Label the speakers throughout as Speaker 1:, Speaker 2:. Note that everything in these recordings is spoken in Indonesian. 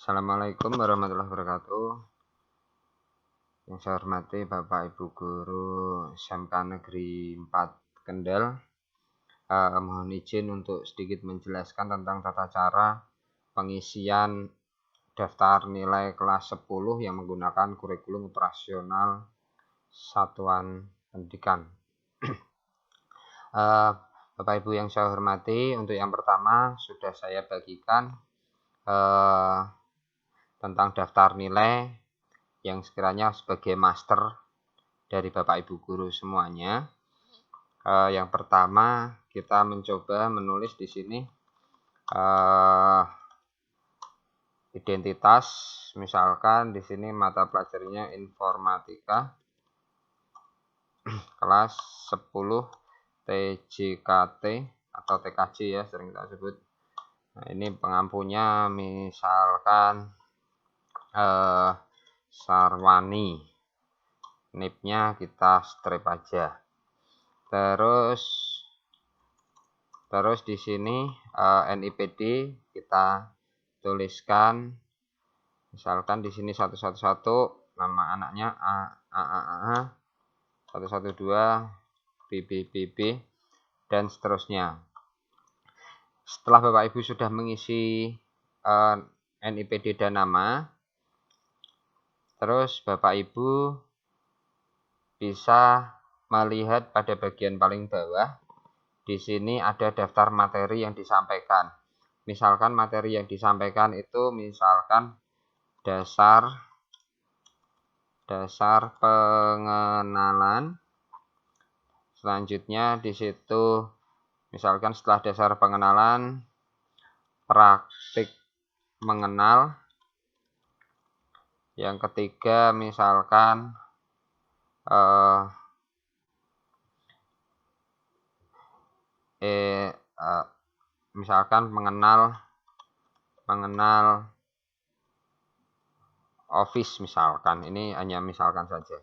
Speaker 1: Assalamualaikum warahmatullahi wabarakatuh. Yang saya hormati Bapak Ibu Guru SMK Negeri 4 Kendal. Mohon izin untuk sedikit menjelaskan tentang tata cara pengisian daftar nilai kelas 10 yang menggunakan kurikulum operasional satuan pendidikan. Bapak Ibu yang saya hormati, untuk yang pertama sudah saya bagikan tentang daftar nilai yang sekiranya sebagai master dari Bapak Ibu Guru semuanya. Yang pertama kita mencoba menulis di sini identitas, misalkan di sini mata pelajarannya informatika kelas 10 TJKT atau TKJ ya sering kita sebut. Nah, ini pengampunya misalkan Sarwani, NIP-nya kita strip aja. Terus di sini NIPD kita tuliskan, misalkan di sini 111 nama anaknya A 112 BB dan seterusnya. Setelah Bapak Ibu sudah mengisi NIPD dan nama, terus Bapak Ibu bisa melihat pada bagian paling bawah. Di sini ada daftar materi yang disampaikan. Misalkan materi yang disampaikan itu misalkan dasar pengenalan. Selanjutnya di situ misalkan setelah dasar pengenalan, praktik mengenal. Yang ketiga misalkan misalkan mengenal Office, misalkan ini hanya misalkan saja.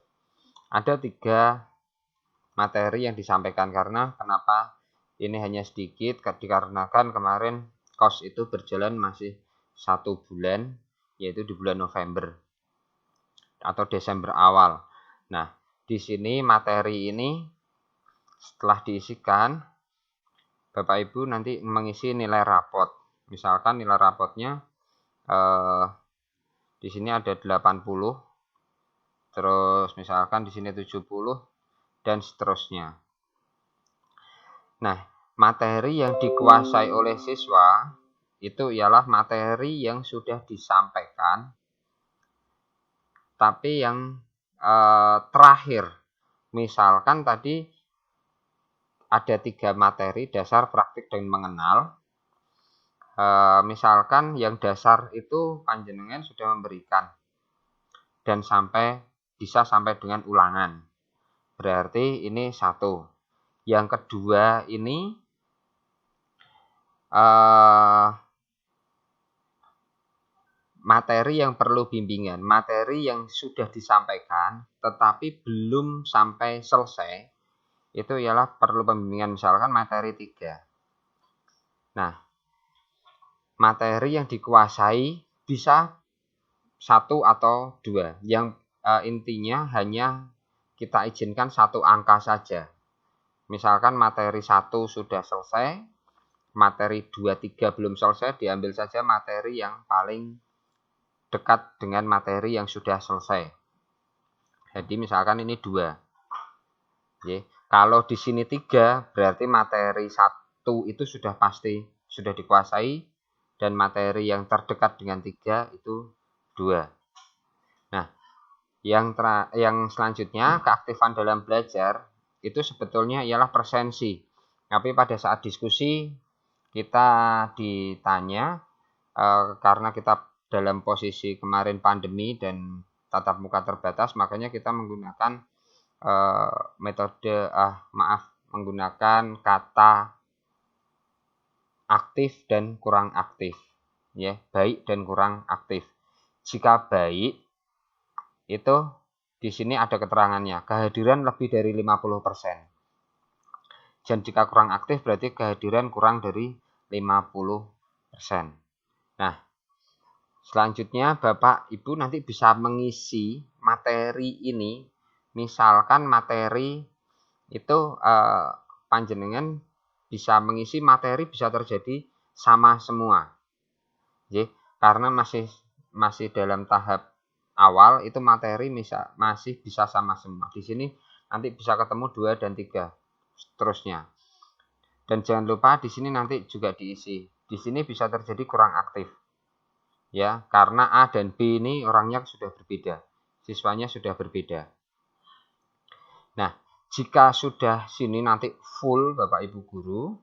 Speaker 1: Ada 3 materi yang disampaikan. Karena kenapa ini hanya sedikit, dikarenakan kemarin kos itu berjalan masih 1 bulan, yaitu di bulan November atau Desember awal. Nah, di sini materi ini setelah diisikan, Bapak Ibu nanti mengisi nilai rapot. Misalkan nilai rapotnya di sini ada 80, terus misalkan di sini 70 dan seterusnya. Nah, materi yang dikuasai oleh siswa itu ialah materi yang sudah disampaikan, tapi yang terakhir. Misalkan tadi ada 3 materi, dasar, praktik, dan mengenal. Misalkan yang dasar itu panjenengan sudah memberikan dan bisa sampai dengan ulangan. Berarti ini 1. Yang kedua ini materi yang perlu bimbingan, materi yang sudah disampaikan tetapi belum sampai selesai, itu ialah perlu pembimbingan. Misalkan materi 3. Nah, materi yang dikuasai bisa 1 atau 2. Yang intinya hanya kita izinkan 1 angka saja. Misalkan materi 1 sudah selesai, materi 2, 3 belum selesai, diambil saja materi yang paling dekat dengan materi yang sudah selesai. Jadi misalkan ini 2. Kalau di sini 3, berarti materi 1 itu sudah pasti sudah dikuasai, dan materi yang terdekat dengan 3 itu 2. Nah, yang selanjutnya, keaktifan dalam belajar itu sebetulnya ialah presensi. Tapi pada saat diskusi kita ditanya, karena kita dalam posisi kemarin pandemi dan tatap muka terbatas, makanya kita menggunakan menggunakan kata aktif dan kurang aktif, ya, baik dan kurang aktif. Jika baik itu di sini ada keterangannya, kehadiran lebih dari 50%. Dan jika kurang aktif berarti kehadiran kurang dari 50%. Nah, Selanjutnya Bapak Ibu nanti bisa mengisi materi ini. Misalkan materi itu panjenengan bisa mengisi materi bisa terjadi sama semua. Karena masih dalam tahap awal itu materi masih bisa sama semua. Di sini nanti bisa ketemu 2 dan 3 seterusnya. Dan jangan lupa di sini nanti juga diisi. Di sini bisa terjadi kurang aktif. Ya, karena A dan B ini orangnya sudah berbeda. Siswanya sudah berbeda. Nah, jika sudah sini nanti full Bapak Ibu guru,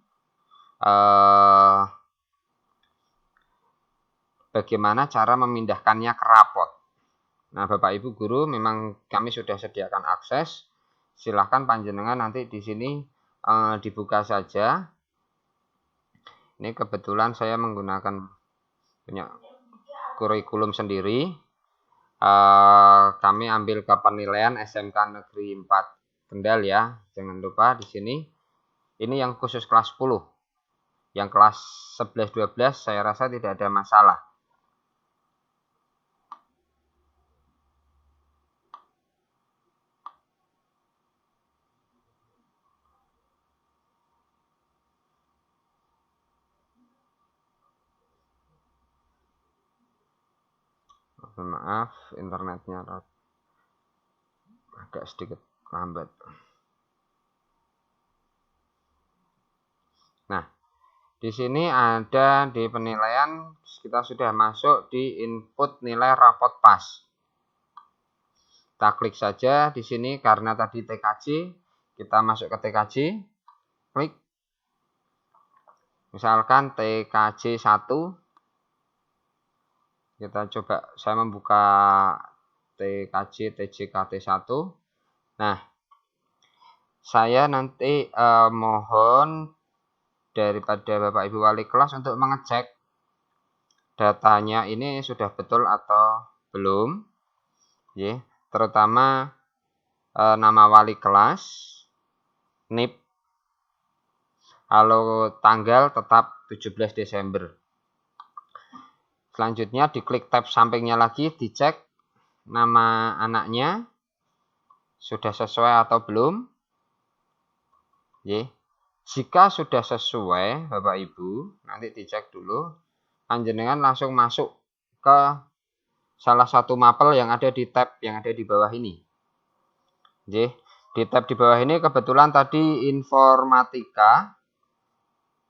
Speaker 1: bagaimana cara memindahkannya ke rapot? Nah, Bapak Ibu guru memang kami sudah sediakan akses. Silahkan panjenengan nanti di sini dibuka saja. Ini kebetulan saya menggunakan punya kurikulum sendiri. Kami ambil ke penilaian SMK Negeri 4 Kendal ya. Jangan lupa di sini. Ini yang khusus kelas 10. Yang kelas 11-12 saya rasa tidak ada masalah. Maaf, internetnya agak sedikit lambat. Nah, di sini ada di penilaian kita sudah masuk di input nilai rapot pas. Kita klik saja di sini karena tadi TKJ, kita masuk ke TKJ, klik. Misalkan TKJ 1. Kita coba, saya membuka TKJ TJKT 1. Nah, saya nanti mohon daripada Bapak Ibu wali kelas untuk mengecek datanya ini sudah betul atau belum. Ya, terutama nama wali kelas, NIP, kalau tanggal tetap 17 Desember. Selanjutnya diklik tab sampingnya lagi, dicek nama anaknya sudah sesuai atau belum. Jika sudah sesuai Bapak Ibu, nanti dicek dulu. Panjenengan langsung masuk ke salah satu mapel yang ada di tab yang ada di bawah ini. Di tab di bawah ini kebetulan tadi informatika.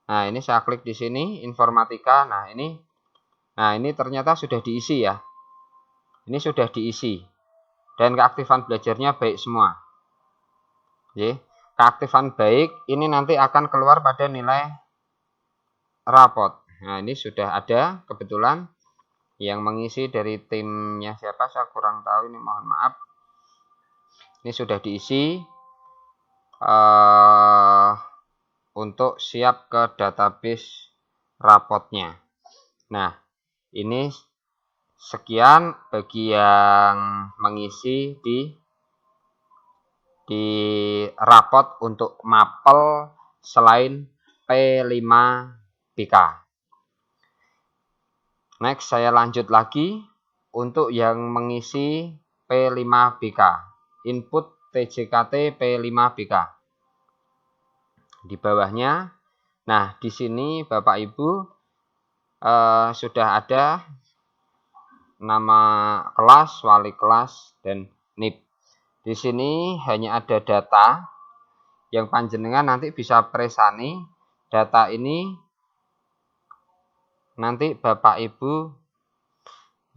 Speaker 1: Nah, ini saya klik di sini informatika. Nah, ini ternyata sudah diisi ya. Ini sudah diisi. Dan keaktifan belajarnya baik semua. Keaktifan baik ini nanti akan keluar pada nilai rapot. Nah, ini sudah ada kebetulan yang mengisi dari timnya siapa saya kurang tahu ini, mohon maaf. Ini sudah diisi untuk siap ke database rapotnya. Nah, ini sekian bagi yang mengisi di rapot untuk mapel selain P5BK. Next, saya lanjut lagi untuk yang mengisi P5BK. Input TJKT P5BK. Di bawahnya, nah di sini Bapak Ibu sudah ada nama kelas, wali kelas, dan NIP. Di sini hanya ada data yang panjenengan nanti bisa presani. Data ini nanti Bapak Ibu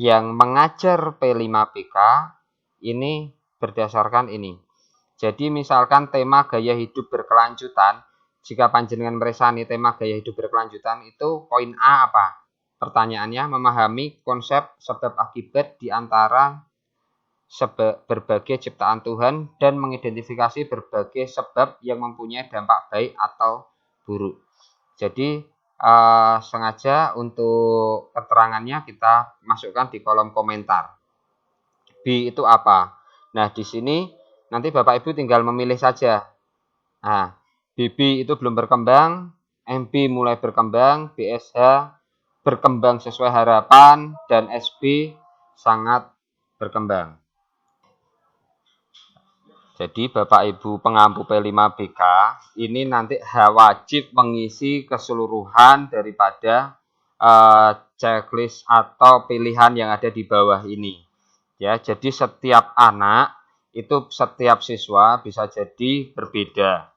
Speaker 1: yang mengajar P5BK ini berdasarkan ini. Jadi misalkan tema gaya hidup berkelanjutan, jika panjenengan meresani tema gaya hidup berkelanjutan itu poin A apa? Pertanyaannya memahami konsep sebab akibat di antara berbagai ciptaan Tuhan dan mengidentifikasi berbagai sebab yang mempunyai dampak baik atau buruk. Jadi sengaja untuk keterangannya kita masukkan di kolom komentar. B itu apa? Nah, di sini nanti Bapak Ibu tinggal memilih saja. Nah, BB itu belum berkembang, MB mulai berkembang, BSH berkembang sesuai harapan dan SB sangat berkembang. Jadi Bapak Ibu pengampu P5BK ini nanti wajib mengisi keseluruhan daripada checklist atau pilihan yang ada di bawah ini. Ya, jadi setiap anak itu setiap siswa bisa jadi berbeda.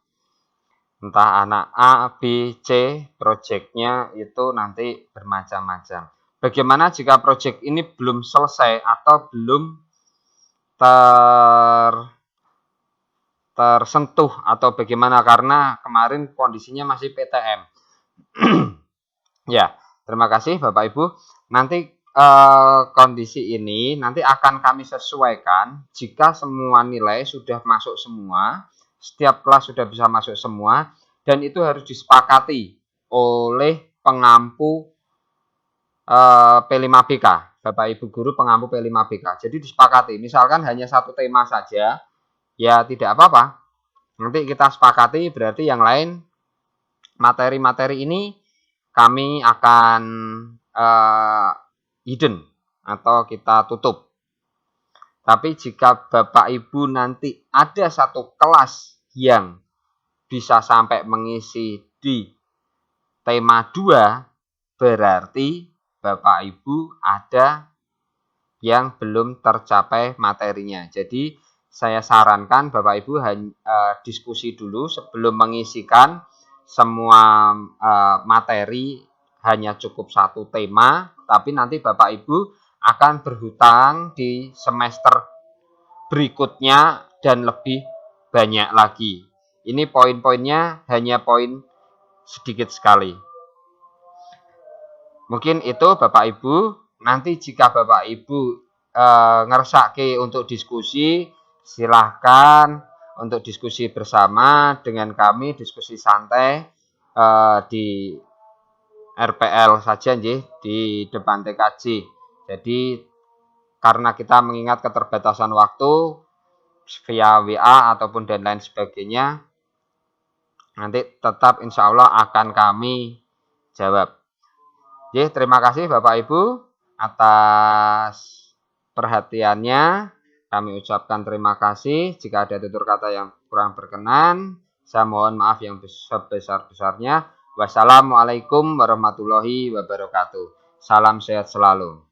Speaker 1: Entah anak A, B, C, proyeknya itu nanti bermacam-macam. Bagaimana jika proyek ini belum selesai atau belum tersentuh atau bagaimana, karena kemarin kondisinya masih PTM. Ya, terima kasih Bapak Ibu. Nanti kondisi ini nanti akan kami sesuaikan jika semua nilai sudah masuk semua, setiap kelas sudah bisa masuk semua, dan itu harus disepakati oleh pengampu P5BK, Bapak Ibu guru pengampu P5BK. Jadi disepakati, misalkan hanya satu tema saja, ya tidak apa-apa. Nanti kita sepakati, berarti yang lain materi-materi ini kami akan hidden atau kita tutup. Tapi jika Bapak Ibu nanti ada satu kelas yang bisa sampai mengisi di tema 2, berarti Bapak Ibu ada yang belum tercapai materinya. Jadi saya sarankan Bapak Ibu diskusi dulu sebelum mengisikan semua materi hanya cukup satu tema, tapi nanti Bapak Ibu akan berhutang di semester berikutnya dan lebih banyak lagi. Ini poin-poinnya hanya poin sedikit sekali. Mungkin itu Bapak Ibu. Nanti jika Bapak Ibu ngersake untuk diskusi, silahkan untuk diskusi bersama dengan kami, diskusi santai di RPL saja di depan TKJ. Jadi karena kita mengingat keterbatasan waktu via WA ataupun dan lain sebagainya, nanti tetap insya Allah akan kami jawab. Jadi terima kasih Bapak Ibu atas perhatiannya. Kami ucapkan terima kasih. Jika ada tutur kata yang kurang berkenan, saya mohon maaf yang sebesar-besarnya. Wassalamualaikum warahmatullahi wabarakatuh. Salam sehat selalu.